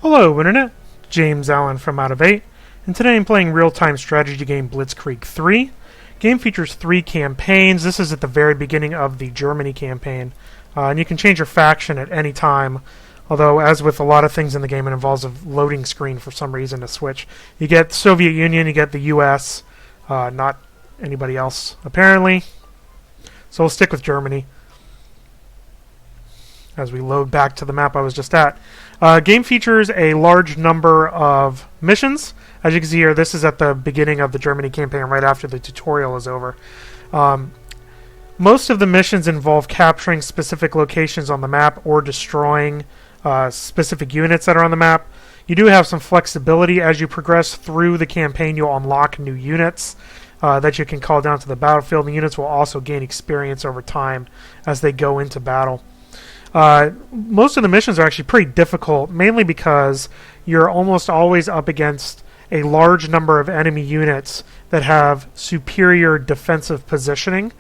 Hello Internet, James Allen from Out of 8, and today I'm playing real-time strategy game Blitzkrieg 3. Game features 3 campaigns. This is at the very beginning of the Germany campaign, and you can change your faction at any time, although as with a lot of things in the game it involves a loading screen for some reason to switch. You get Soviet Union, you get the US, not anybody else apparently, so we'll stick with Germany as we load back to the map I was just at. Game features a large number of missions. As you can see here, this is at the beginning of the Germany campaign, right after the tutorial is over. Most of the missions involve capturing specific locations on the map or destroying specific units that are on the map. You do have some flexibility. As you progress through the campaign, you'll unlock new units that you can call down to the battlefield. The units will also gain experience over time as they go into battle. Most of the missions are actually pretty difficult, mainly because you're almost always up against a large number of enemy units that have superior defensive positioning,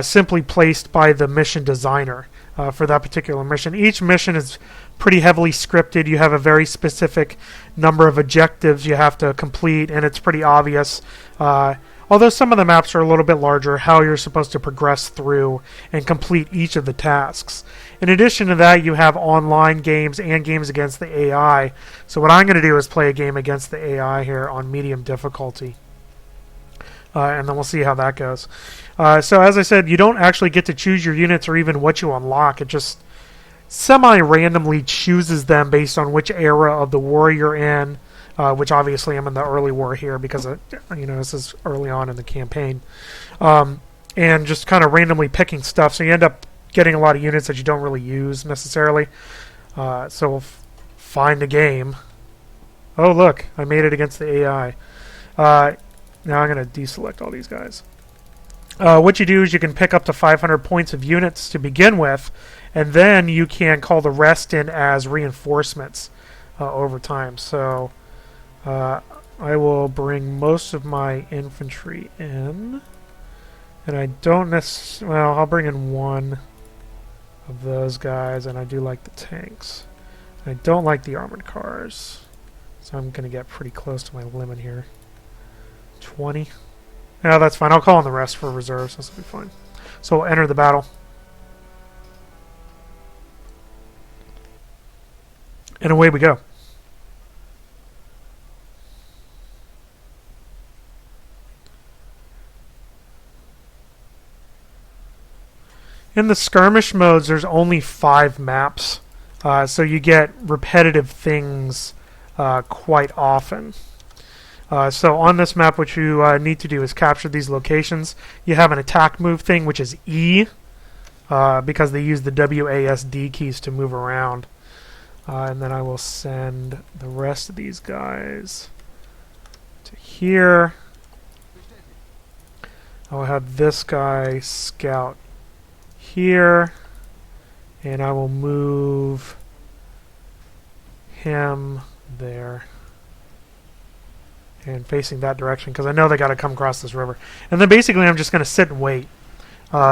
simply placed by the mission designer for that particular mission. Each mission is pretty heavily scripted. You have a very specific number of objectives you have to complete, and it's pretty obvious. Although some of the maps are a little bit larger, how you're supposed to progress through and complete each of the tasks. In addition to that, you have online games and games against the AI. So what I'm going to do is play a game against the AI here on medium difficulty. And then we'll see how that goes. So as I said, you don't actually get to choose your units or even what you unlock. It just semi-randomly chooses them based on which era of the war you're in. Which obviously I'm in the early war here because this is early on in the campaign, and just kind of randomly picking stuff. So you end up getting a lot of units that you don't really use necessarily. So we'll find a game. Oh look, I made it against the AI. Now I'm going to deselect all these guys. What you do is you can pick up to 500 points of units to begin with, and then you can call the rest in as reinforcements over time. So I will bring most of my infantry in, and I don't necessarily, well, I'll bring in one of those guys, and I do like the tanks. I don't like the armored cars, so I'm going to get pretty close to my limit here. 20. Yeah, that's fine. I'll call on the rest for reserves. This will be fine. So we'll enter the battle. And away we go. In the skirmish modes, there's only 5 maps, so you get repetitive things quite often. So on this map, what you need to do is capture these locations. You have an attack move thing, which is E, because they use the WASD keys to move around. And then I will send the rest of these guys to here. I'll have this guy scout here, and I will move him there and facing that direction because I know they got to come across this river. And then basically I'm just going to sit and wait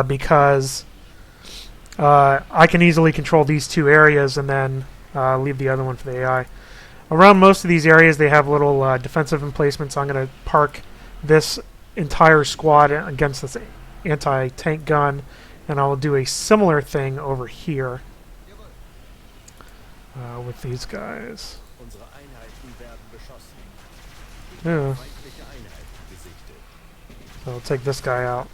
because I can easily control these 2 areas and then leave the other one for the AI. Around most of these areas they have little defensive emplacements. I'm going to park this entire squad against this anti-tank gun, and I will do a similar thing over here with these guys. Yeah. So I'll take this guy out.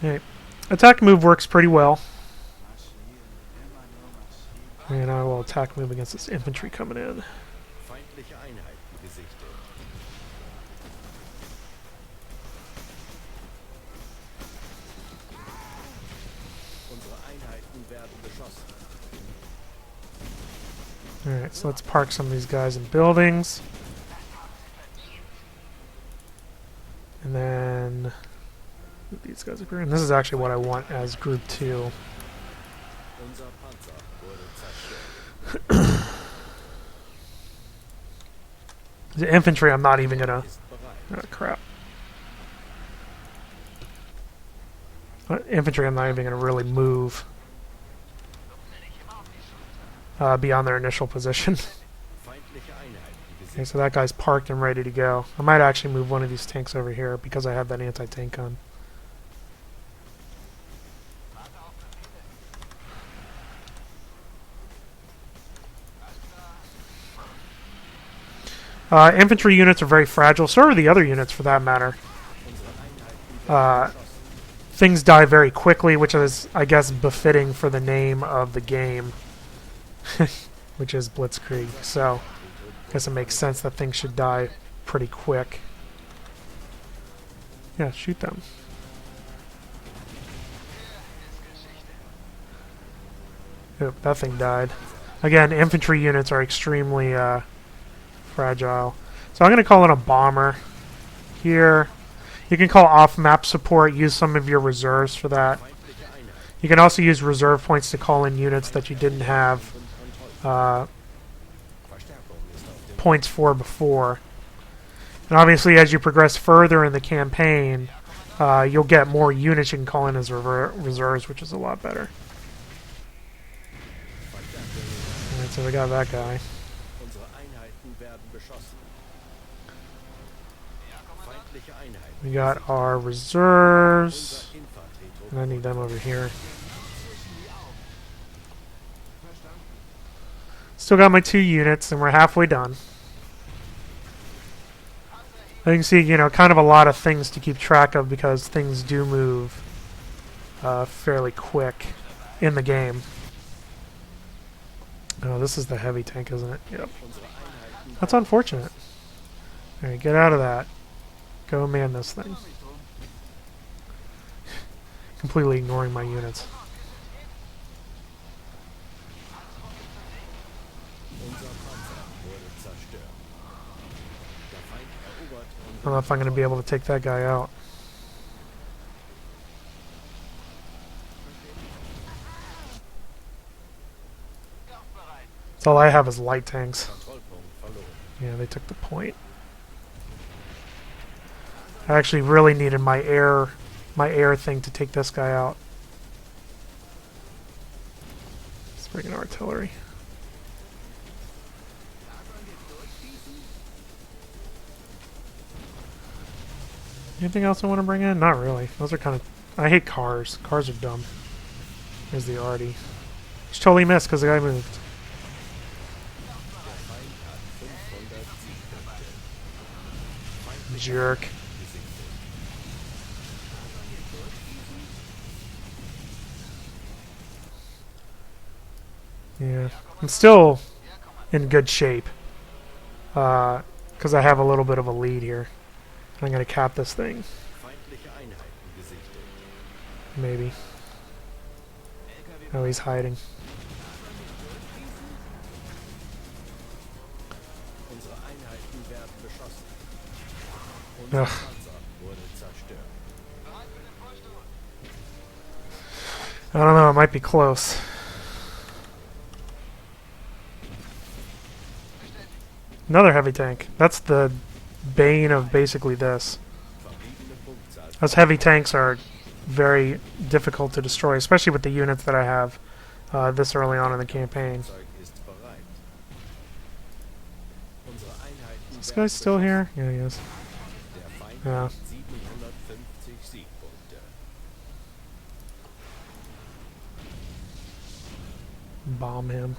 Okay. Attack move works pretty well. And I will attack move against this infantry coming in. Alright, so let's park some of these guys in buildings. And then these guys are, and this is actually what I want as group 2. The infantry I'm not even gonna... Oh, crap. Infantry, I'm not even going to really move beyond their initial position. Okay, so that guy's parked and ready to go. I might actually move one of these tanks over here because I have that anti-tank gun. Infantry units are very fragile, so are the other units for that matter. Things die very quickly, which is, I guess, befitting for the name of the game, which is Blitzkrieg. So, I guess it makes sense that things should die pretty quick. Yeah, shoot them. Oop, that thing died. Again, infantry units are extremely fragile. So I'm going to call in a bomber here. You can call off-map support, use some of your reserves for that. You can also use reserve points to call in units that you didn't have points for before. And obviously, as you progress further in the campaign, you'll get more units you can call in as reserves, which is a lot better. Alright, so we got that guy. We got our reserves. And I need them over here. Still got my 2 units, and we're halfway done. You can see, you know, kind of a lot of things to keep track of because things do move fairly quick in the game. Oh, this is the heavy tank, isn't it? Yep. That's unfortunate. Alright, get out of that. Go man this thing. Completely ignoring my units. I don't know if I'm going to be able to take that guy out. That's all I have is light tanks. Yeah, they took the point. I actually really needed my air thing to take this guy out. Let's bring in artillery. Anything else I want to bring in? Not really. Those are kind of... I hate cars. Cars are dumb. There's the arty. Just totally missed because the guy moved. Jerk. Yeah, I'm still in good shape because I have a little bit of a lead here. I'm going to cap this thing. Maybe. Oh, he's hiding. Ugh. I don't know, it might be close. Another heavy tank. That's the bane of basically this. Those heavy tanks are very difficult to destroy, especially with the units that I have this early on in the campaign. Is this guy still here? Yeah, he is. Yeah. Bomb him.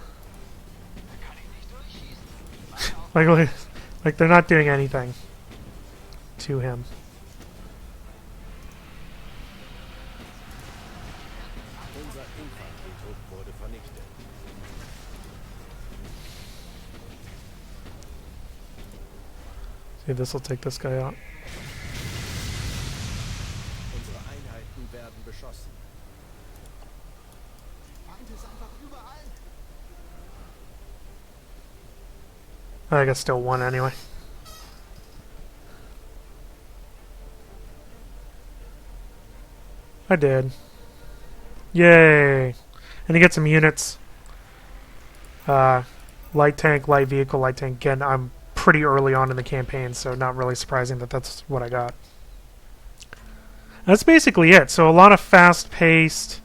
like they're not doing anything to him. See, this will take this guy out. I guess still one anyway. I did. Yay! And you get some units. Light tank, light vehicle, light tank. Again, I'm pretty early on in the campaign, so not really surprising that that's what I got. That's basically it. So a lot of fast-paced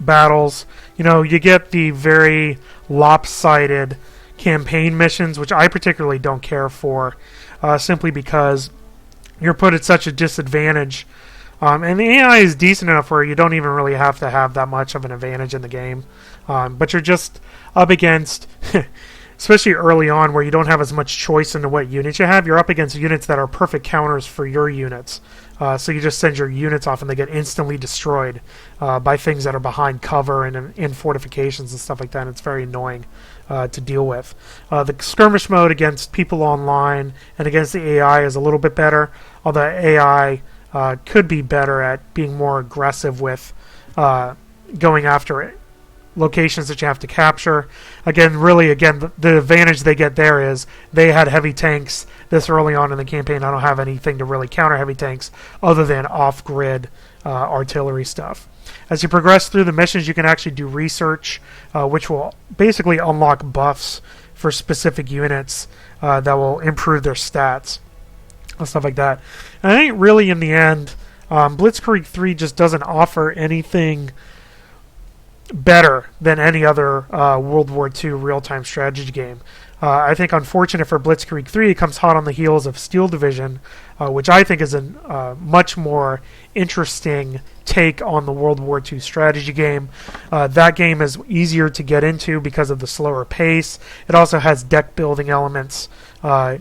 battles. You know, you get the very lopsided campaign missions, which I particularly don't care for, simply because you're put at such a disadvantage. And the AI is decent enough where you don't even really have to have that much of an advantage in the game. But you're just up against, especially early on where you don't have as much choice into what units you have, you're up against units that are perfect counters for your units. So you just send your units off and they get instantly destroyed by things that are behind cover and in fortifications and stuff like that. And it's very annoying to deal with. The skirmish mode against people online and against the AI is a little bit better, although AI could be better at being more aggressive with going after it. Locations that you have to capture. Again, the advantage they get there is they had heavy tanks this early on in the campaign. I don't have anything to really counter heavy tanks other than off-grid artillery stuff. As you progress through the missions, you can actually do research, which will basically unlock buffs for specific units that will improve their stats and stuff like that. And I think really in the end, Blitzkrieg 3 just doesn't offer anything better than any other World War II real-time strategy game. I think, unfortunate for Blitzkrieg 3, it comes hot on the heels of Steel Division, which I think is a much more interesting take on the World War II strategy game. That game is easier to get into because of the slower pace. It also has deck-building elements,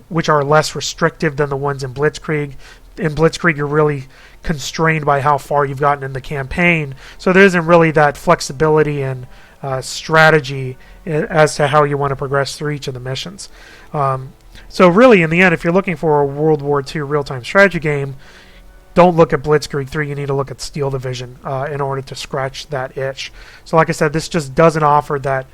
which are less restrictive than the ones in Blitzkrieg. In Blitzkrieg, you're really constrained by how far you've gotten in the campaign, so there isn't really that flexibility and strategy as to how you want to progress through each of the missions. So really, in the end, if you're looking for a World War II real-time strategy game, don't look at Blitzkrieg 3. You need to look at Steel Division in order to scratch that itch. So like I said, this just doesn't offer that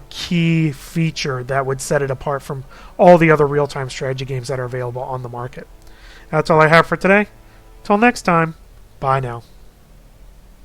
key feature that would set it apart from all the other real-time strategy games that are available on the market. That's all I have for today. Till next time, bye now.